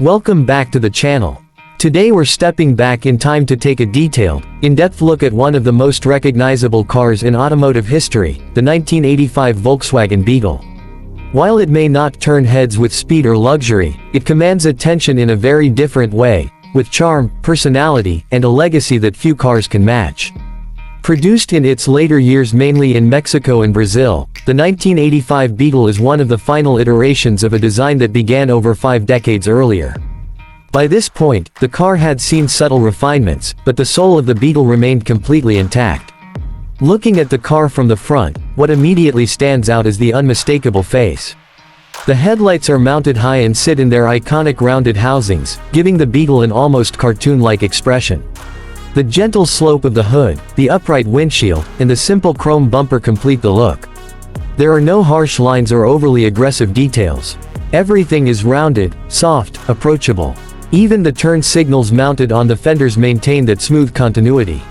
Welcome back to the channel. Today we're stepping back in time to take a detailed, in-depth look at one of the most recognizable cars in automotive history, the 1985 Volkswagen Beetle. While it may not turn heads with speed or luxury, it commands attention in a very different way, with charm, personality, and a legacy that few cars can match. Produced in its later years mainly in Mexico and Brazil, the 1985 Beetle is one of the final iterations of a design that began over 5 decades earlier. By this point, the car had seen subtle refinements, but the soul of the Beetle remained completely intact. Looking at the car from the front, what immediately stands out is the unmistakable face. The headlights are mounted high and sit in their iconic rounded housings, giving the Beetle an almost cartoon-like expression. The gentle slope of the hood, the upright windshield, and the simple chrome bumper complete the look. There are no harsh lines or overly aggressive details. Everything is rounded, soft, approachable. Even the turn signals mounted on the fenders maintain that smooth continuity.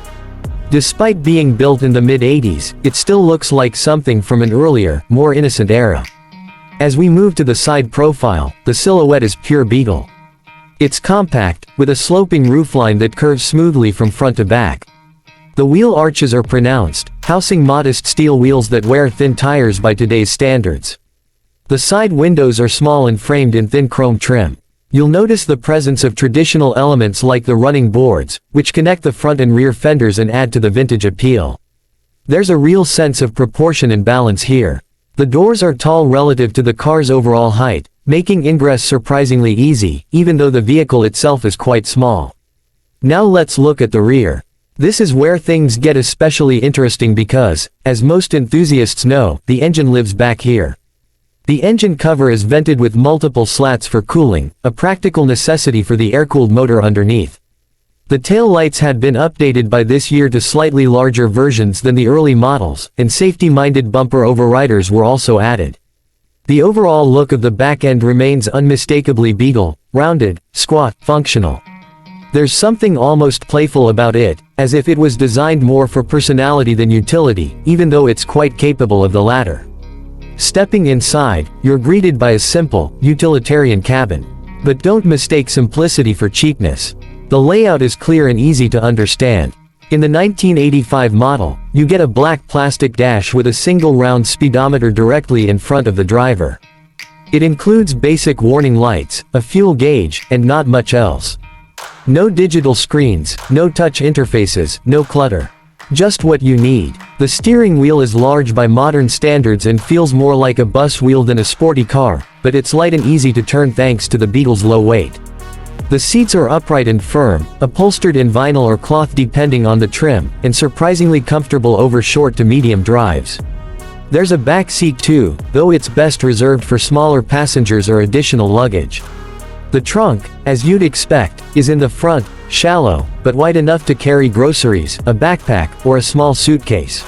Despite being built in the mid-80s, it still looks like something from an earlier, more innocent era. As we move to the side profile, the silhouette is pure Beetle. It's compact, with a sloping roofline that curves smoothly from front to back. The wheel arches are pronounced, housing modest steel wheels that wear thin tires by today's standards. The side windows are small and framed in thin chrome trim. You'll notice the presence of traditional elements like the running boards, which connect the front and rear fenders and add to the vintage appeal. There's a real sense of proportion and balance here. The doors are tall relative to the car's overall height, making ingress surprisingly easy, even though the vehicle itself is quite small. Now let's look at the rear. This is where things get especially interesting because, as most enthusiasts know, the engine lives back here. The engine cover is vented with multiple slats for cooling, a practical necessity for the air-cooled motor underneath. The tail lights had been updated by this year to slightly larger versions than the early models, and safety-minded bumper overriders were also added. The overall look of the back end remains unmistakably Beetle, rounded, squat, functional. There's something almost playful about it, as if it was designed more for personality than utility, even though it's quite capable of the latter. Stepping inside, you're greeted by a simple, utilitarian cabin. But don't mistake simplicity for cheapness. The layout is clear and easy to understand. In the 1985 model, you get a black plastic dash with a single round speedometer directly in front of the driver. It includes basic warning lights, a fuel gauge, and not much else. No digital screens, no touch interfaces, no clutter. Just what you need. The steering wheel is large by modern standards and feels more like a bus wheel than a sporty car, but it's light and easy to turn thanks to the Beetle's low weight. The seats are upright and firm, upholstered in vinyl or cloth depending on the trim, and surprisingly comfortable over short to medium drives. There's a back seat too, though it's best reserved for smaller passengers or additional luggage. The trunk, as you'd expect, is in the front, shallow, but wide enough to carry groceries, a backpack, or a small suitcase.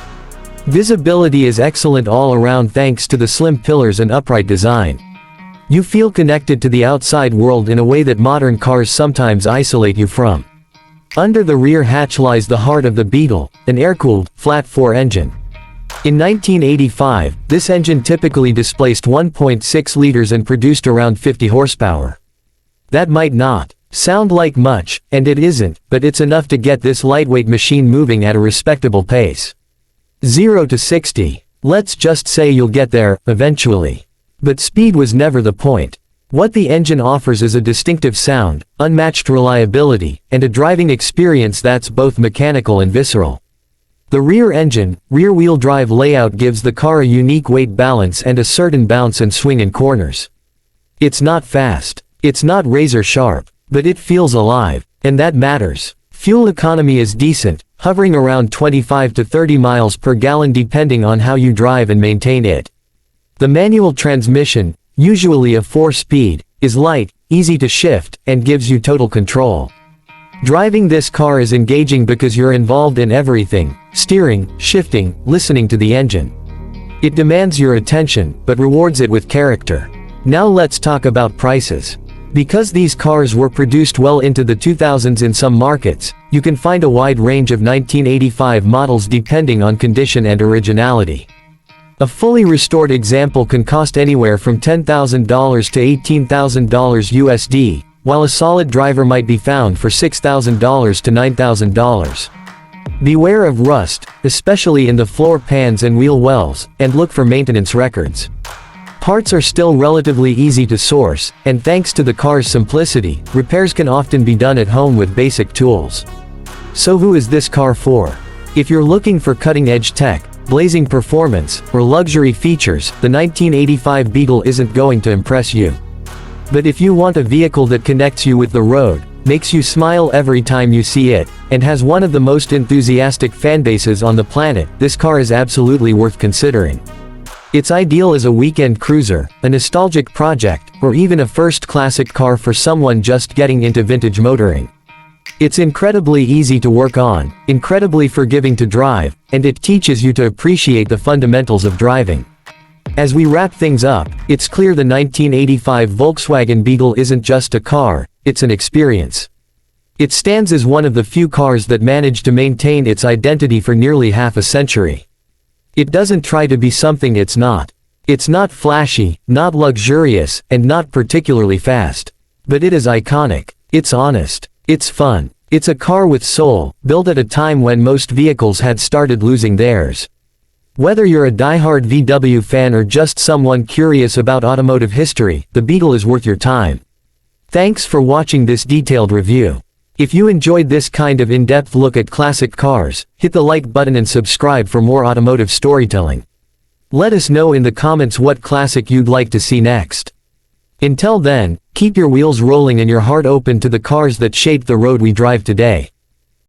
Visibility is excellent all around thanks to the slim pillars and upright design. You feel connected to the outside world in a way that modern cars sometimes isolate you from. Under the rear hatch lies the heart of the Beetle, an air-cooled, flat-4 engine. In 1985, this engine typically displaced 1.6 liters and produced around 50 horsepower. That might not sound like much, and it isn't, but it's enough to get this lightweight machine moving at a respectable pace. 0 to 60. Let's just say you'll get there, eventually. But speed was never the point. What the engine offers is a distinctive sound, unmatched reliability, and a driving experience that's both mechanical and visceral. The rear engine, rear-wheel drive layout gives the car a unique weight balance and a certain bounce and swing in corners. It's not fast. It's not razor-sharp. But it feels alive. And that matters. Fuel economy is decent, hovering around 25 to 30 miles per gallon depending on how you drive and maintain it. The manual transmission, usually a 4-speed, is light, easy to shift, and gives you total control. Driving this car is engaging because you're involved in everything: steering, shifting, listening to the engine. It demands your attention, but rewards it with character. Now let's talk about prices. Because these cars were produced well into the 2000s in some markets, you can find a wide range of 1985 models depending on condition and originality. A fully restored example can cost anywhere from $10,000 to $18,000 USD, while a solid driver might be found for $6,000 to $9,000. Beware of rust, especially in the floor pans and wheel wells, and look for maintenance records. Parts are still relatively easy to source, and thanks to the car's simplicity, repairs can often be done at home with basic tools. So who is this car for? If you're looking for cutting-edge tech, blazing performance, or luxury features, the 1985 Beetle isn't going to impress you. But if you want a vehicle that connects you with the road, makes you smile every time you see it, and has one of the most enthusiastic fanbases on the planet, this car is absolutely worth considering. It's ideal as a weekend cruiser, a nostalgic project, or even a first classic car for someone just getting into vintage motoring. It's incredibly easy to work on, incredibly forgiving to drive, and it teaches you to appreciate the fundamentals of driving. As we wrap things up, it's clear the 1985 Volkswagen Beetle isn't just a car, it's an experience. It stands as one of the few cars that managed to maintain its identity for nearly half a century. It doesn't try to be something it's not. It's not flashy, not luxurious, and not particularly fast. But it is iconic. It's honest. It's fun. It's a car with soul, built at a time when most vehicles had started losing theirs. Whether you're a diehard VW fan or just someone curious about automotive history, the Beetle is worth your time. Thanks for watching this detailed review. If you enjoyed this kind of in-depth look at classic cars, hit the like button and subscribe for more automotive storytelling. Let us know in the comments what classic you'd like to see next. Until then, keep your wheels rolling and your heart open to the cars that shape the road we drive today.